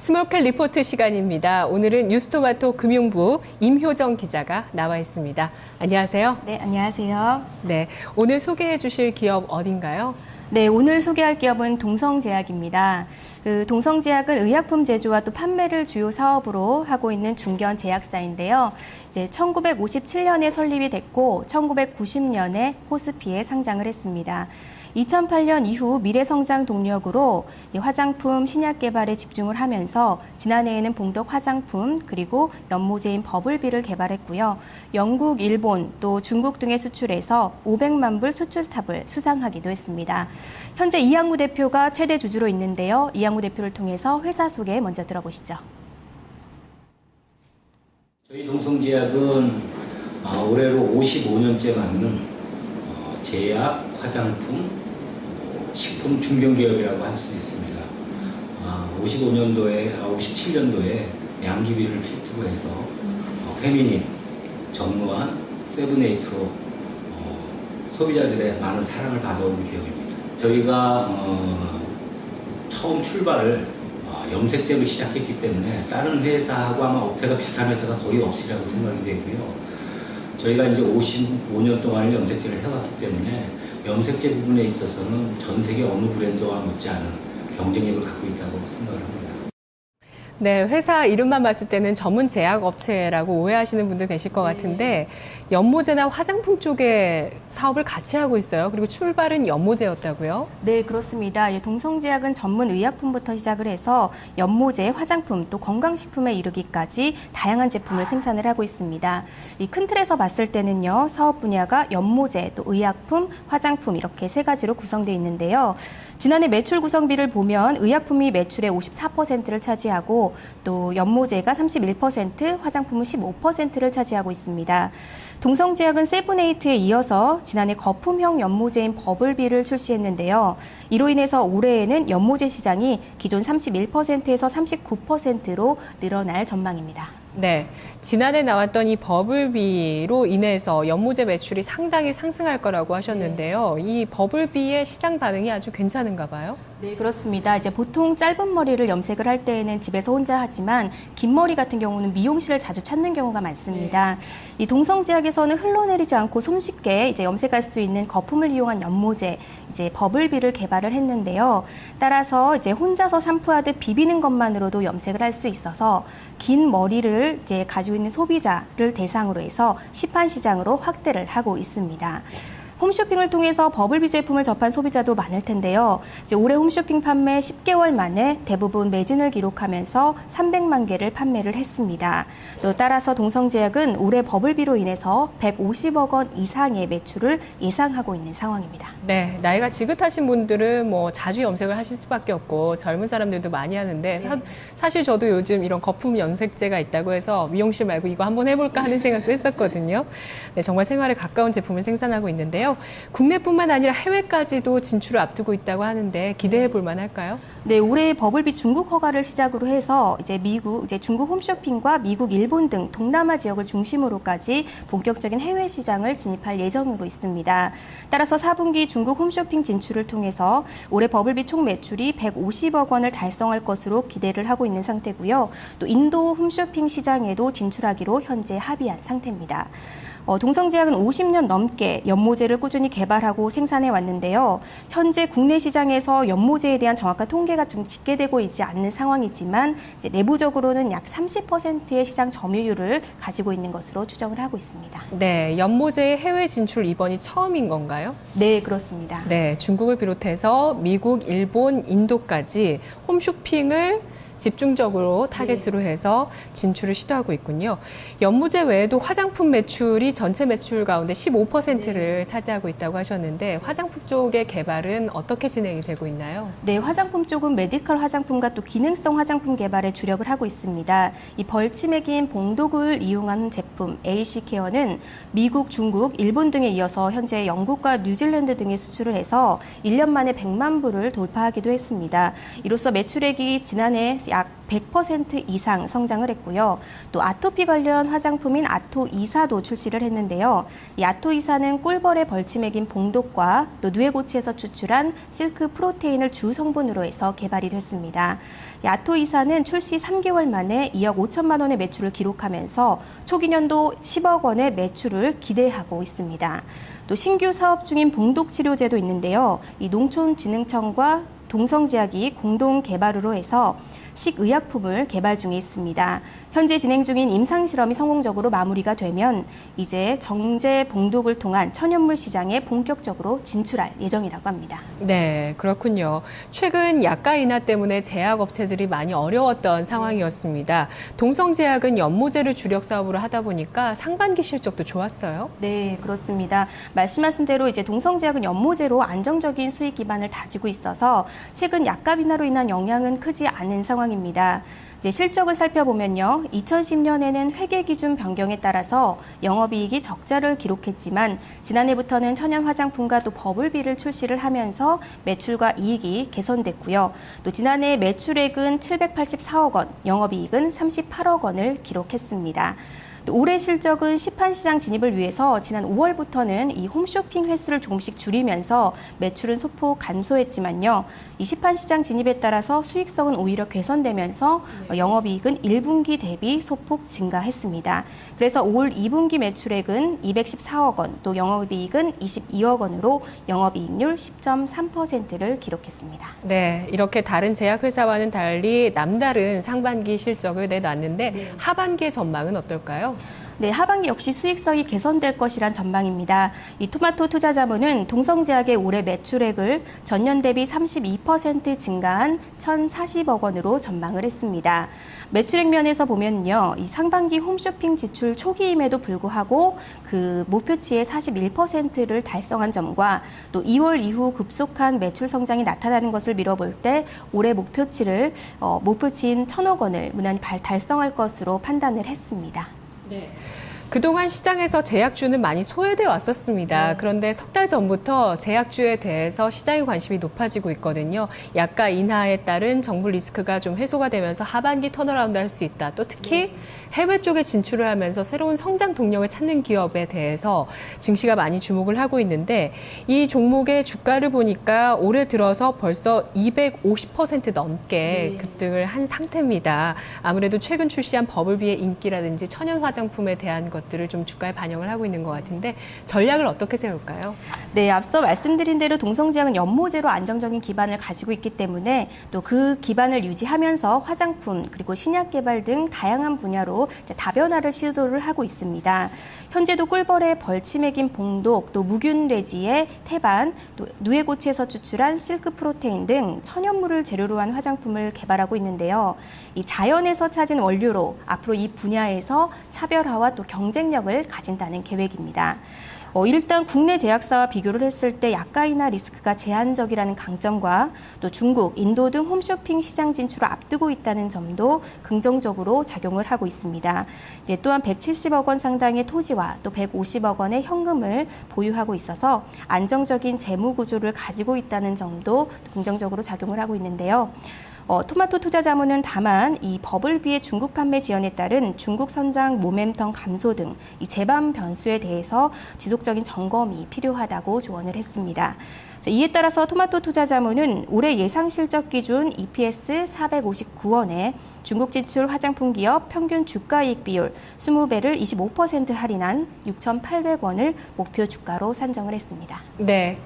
스몰캡 리포트 시간입니다. 오늘은 뉴스토마토 금융부 임효정 기자가 나와 있습니다. 안녕하세요. 네, 안녕하세요. 네, 오늘 소개해 주실 기업 어딘가요? 네, 오늘 소개할 기업은 동성제약입니다. 동성제약은 의약품 제조와 또 판매를 주요 사업으로 하고 있는 중견 제약사인데요. 이제 1957년에 설립이 됐고 1990년에 코스피에 상장을 했습니다. 2008년 이후 미래성장 동력으로 화장품, 신약 개발에 집중을 하면서 지난해에는 봉독 화장품 그리고 연모제인 버블비를 개발했고요. 영국, 일본, 또 중국 등에 수출해서 500만 불 수출탑을 수상하기도 했습니다. 현재 이양우 대표가 최대 주주로 있는데요. 이양우 대표를 통해서 회사 소개 먼저 들어보시죠. 저희 동성제약은 올해로 55년째 맞는 제약, 화장품, 식품 중견기업이라고 할 수 있습니다. 57년도에 양귀비를 필두로 해서 페미닛, 전무한, 세븐에이트로 소비자들의 많은 사랑을 받아온 기업입니다. 저희가 처음 출발을 염색제로 시작했기 때문에 다른 회사하고 아마 업태가 비슷한 회사가 거의 없으리라고 생각이 되고요. 저희가 이제 55년 동안 염색제를 해왔기 때문에 염색제 부분에 있어서는 전 세계 어느 브랜드와 못지않은 경쟁력을 갖고 있다고 생각을 합니다. 네, 회사 이름만 봤을 때는 전문 제약 업체라고 오해하시는 분들 계실 것 같은데 연모제나 화장품 쪽에 사업을 같이 하고 있어요. 그리고 출발은 연모제였다고요? 네, 그렇습니다. 동성제약은 전문 의약품부터 시작을 해서 연모제, 화장품, 또 건강식품에 이르기까지 다양한 제품을 생산을 하고 있습니다. 이 큰 틀에서 봤을 때는요, 사업 분야가 연모제, 또 의약품, 화장품 이렇게 세 가지로 구성되어 있는데요. 지난해 매출 구성비를 보면 의약품이 매출의 54%를 차지하고 또 연모제가 31%, 화장품은 15%를 차지하고 있습니다. 동성제약은 세븐에이트에 이어서 지난해 거품형 연모제인 버블비를 출시했는데요. 이로 인해서 올해에는 연모제 시장이 기존 31%에서 39%로 늘어날 전망입니다. 네, 지난해 나왔던 이 버블비로 인해서 연모제 매출이 상당히 상승할 거라고 하셨는데요. 이 버블비의 시장 반응이 아주 괜찮은가 봐요? 네, 그렇습니다. 이제 보통 짧은 머리를 염색을 할 때에는 집에서 혼자 하지만 긴 머리 같은 경우는 미용실을 자주 찾는 경우가 많습니다. 이 동성제약에서는 흘러내리지 않고 손쉽게 이제 염색할 수 있는 거품을 이용한 연모제, 이제 버블비를 개발을 했는데요. 따라서 이제 혼자서 샴푸하듯 비비는 것만으로도 염색을 할 수 있어서 긴 머리를 이제 가지고 있는 소비자를 대상으로 해서 시판 시장으로 확대를 하고 있습니다. 홈쇼핑을 통해서 버블비 제품을 접한 소비자도 많을 텐데요. 이제 올해 홈쇼핑 판매 10개월 만에 대부분 매진을 기록하면서 300만 개를 판매를 했습니다. 또 따라서 동성제약은 올해 버블비로 인해서 150억 원 이상의 매출을 예상하고 있는 상황입니다. 네, 나이가 지긋하신 분들은 뭐 자주 염색을 하실 수밖에 없고 젊은 사람들도 많이 하는데 사실 저도 요즘 이런 거품 염색제가 있다고 해서 미용실 말고 이거 한번 해볼까 하는 생각도 했었거든요. 네, 정말 생활에 가까운 제품을 생산하고 있는데요. 국내뿐만 아니라 해외까지도 진출을 앞두고 있다고 하는데 기대해 볼 만할까요? 네, 올해 버블비 중국 허가를 시작으로 해서 이제 중국 홈쇼핑과 미국, 일본 등 동남아 지역을 중심으로까지 본격적인 해외 시장을 진입할 예정으로 있습니다. 따라서 4분기 중국 홈쇼핑 진출을 통해서 올해 버블비 총 매출이 150억 원을 달성할 것으로 기대를 하고 있는 상태고요. 또 인도 홈쇼핑 시장에도 진출하기로 현재 합의한 상태입니다. 동성제약은 50년 넘게 연모제를 꾸준히 개발하고 생산해 왔는데요. 현재 국내 시장에서 연모제에 대한 정확한 통계가 좀 집계되고 있지 않는 상황이지만 이제 내부적으로는 약 30%의 시장 점유율을 가지고 있는 것으로 추정을 하고 있습니다. 네, 연모제의 해외 진출 이번이 처음인 건가요? 네, 그렇습니다. 네, 중국을 비롯해서 미국, 일본, 인도까지 홈쇼핑을 집중적으로 타겟으로 해서 진출을 시도하고 있군요. 연모제 외에도 화장품 매출이 전체 매출 가운데 15%를 차지하고 있다고 하셨는데 화장품 쪽의 개발은 어떻게 진행이 되고 있나요? 네, 화장품 쪽은 메디컬 화장품과 또 기능성 화장품 개발에 주력을 하고 있습니다. 이 벌침액인 봉독을 이용한 제품 AC 케어는 미국, 중국, 일본 등에 이어서 현재 영국과 뉴질랜드 등에 수출을 해서 1년 만에 100만 불을 돌파하기도 했습니다. 이로써 매출액이 지난해 약 100% 이상 성장을 했고요. 또 아토피 관련 화장품인 아토이사도 출시를 했는데요. 이 아토이사는 꿀벌의 벌침액인 봉독과 또 누에고치에서 추출한 실크 프로테인을 주 성분으로 해서 개발이 됐습니다. 이 아토이사는 출시 3개월 만에 2억 5천만 원의 매출을 기록하면서 초기 년도 10억 원의 매출을 기대하고 있습니다. 또 신규 사업 중인 봉독 치료제도 있는데요. 이 농촌진흥청과 동성제약이 공동 개발으로 해서 식의약품을 개발 중에 있습니다. 현재 진행 중인 임상 실험이 성공적으로 마무리가 되면 이제 정제 봉독을 통한 천연물 시장에 본격적으로 진출할 예정이라고 합니다. 네, 그렇군요. 최근 약가 인하 때문에 제약업체들이 많이 어려웠던 상황이었습니다. 동성제약은 연모제를 주력 사업으로 하다 보니까 상반기 실적도 좋았어요. 네, 그렇습니다. 말씀하신 대로 이제 동성제약은 연모제로 안정적인 수익 기반을 다지고 있어서 최근 약가 인하로 인한 영향은 크지 않은 상황입니다. 이제 실적을 살펴보면요. 2010년에는 회계 기준 변경에 따라서 영업이익이 적자를 기록했지만 지난해부터는 천연 화장품과 또 버블비를 출시를 하면서 매출과 이익이 개선됐고요. 또 지난해 매출액은 784억 원, 영업이익은 38억 원을 기록했습니다. 또 올해 실적은 시판시장 진입을 위해서 지난 5월부터는 이 홈쇼핑 횟수를 조금씩 줄이면서 매출은 소폭 감소했지만요. 이 시판시장 진입에 따라서 수익성은 오히려 개선되면서 영업이익은 1분기 대비 소폭 증가했습니다. 그래서 올 2분기 매출액은 214억 원, 또 영업이익은 22억 원으로 영업이익률 10.3%를 기록했습니다. 네, 이렇게 다른 제약회사와는 달리 남다른 상반기 실적을 내놨는데 하반기의 전망은 어떨까요? 네, 하반기 역시 수익성이 개선될 것이란 전망입니다. 이 토마토 투자자문은 동성제약의 올해 매출액을 전년 대비 32% 증가한 1,040억 원으로 전망을 했습니다. 매출액 면에서 보면요, 이 상반기 홈쇼핑 지출 초기임에도 불구하고 그 목표치의 41%를 달성한 점과 또 2월 이후 급속한 매출 성장이 나타나는 것을 미뤄볼 때 올해 목표치인 1,000억 원을 무난히 달성할 것으로 판단을 했습니다. 네. 그동안 시장에서 제약주는 많이 소외돼 왔었습니다. 그런데 석 달 전부터 제약주에 대해서 시장의 관심이 높아지고 있거든요. 약가 인하에 따른 정부 리스크가 좀 해소가 되면서 하반기 턴어라운드 할 수 있다. 또 특히 해외 쪽에 진출을 하면서 새로운 성장 동력을 찾는 기업에 대해서 증시가 많이 주목을 하고 있는데 이 종목의 주가를 보니까 올해 들어서 벌써 250% 넘게 급등을 한 상태입니다. 아무래도 최근 출시한 버블비의 인기라든지 천연 화장품에 대한 것들을 좀 주가에 반영을 하고 있는 것 같은데 전략을 어떻게 세울까요? 네, 앞서 말씀드린 대로 동성제약은 연모제로 안정적인 기반을 가지고 있기 때문에 또 그 기반을 유지하면서 화장품 그리고 신약 개발 등 다양한 분야로 이제 다변화를 시도를 하고 있습니다. 현재도 꿀벌의 벌침액인 봉독, 또 무균돼지의 태반, 또 누에고치에서 추출한 실크 프로테인 등 천연물을 재료로 한 화장품을 개발하고 있는데요. 이 자연에서 찾은 원료로 앞으로 이 분야에서 차별화와 또 경쟁력을 가진다는 계획입니다. 일단 국내 제약사와 비교를 했을 때 약가 인하 리스크가 제한적이라는 강점과 또 중국, 인도 등 홈쇼핑 시장 진출을 앞두고 있다는 점도 긍정적으로 작용을 하고 있습니다. 또한 170억 원 상당의 토지와 또 150억 원의 현금을 보유하고 있어서 안정적인 재무 구조를 가지고 있다는 점도 긍정적으로 작용을 하고 있는데요. 토마토 투자자문은 다만 이 버블비의 중국 판매 지연에 따른 중국 선장 모멘텀 감소 등 이 재반 변수에 대해서 지속적인 점검이 필요하다고 조언을 했습니다. 이에 따라서 토마토 투자자문은 올해 예상 실적 기준 EPS 459원에 중국 진출 화장품 기업 평균 주가이익 비율 20배를 25% 할인한 6,800원을 목표 주가로 산정을 했습니다. 네.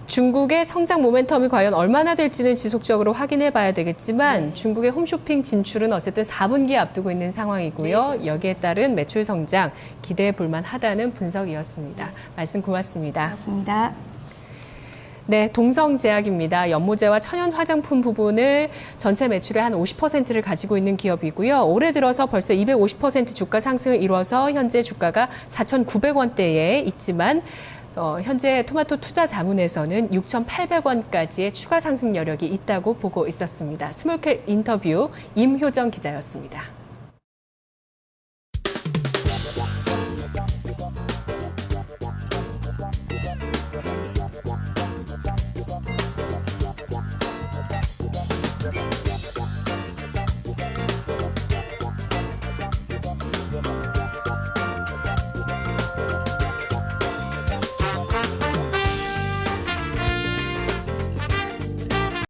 중국의 성장 모멘텀이 과연 얼마나 될지는 지속적으로 확인해 봐야 되겠지만 중국의 홈쇼핑 진출은 어쨌든 4분기에 앞두고 있는 상황이고요. 여기에 따른 매출 성장 기대해 볼 만하다는 분석이었습니다. 말씀 고맙습니다. 고맙습니다. 네, 동성제약입니다. 연모제와 천연 화장품 부분을 전체 매출의 한 50%를 가지고 있는 기업이고요. 올해 들어서 벌써 250% 주가 상승을 이뤄서 현재 주가가 4,900원대에 있지만 현재 토마토 투자 자문에서는 6,800원까지의 추가 상승 여력이 있다고 보고 있었습니다. 스몰캡 인터뷰 임효정 기자였습니다.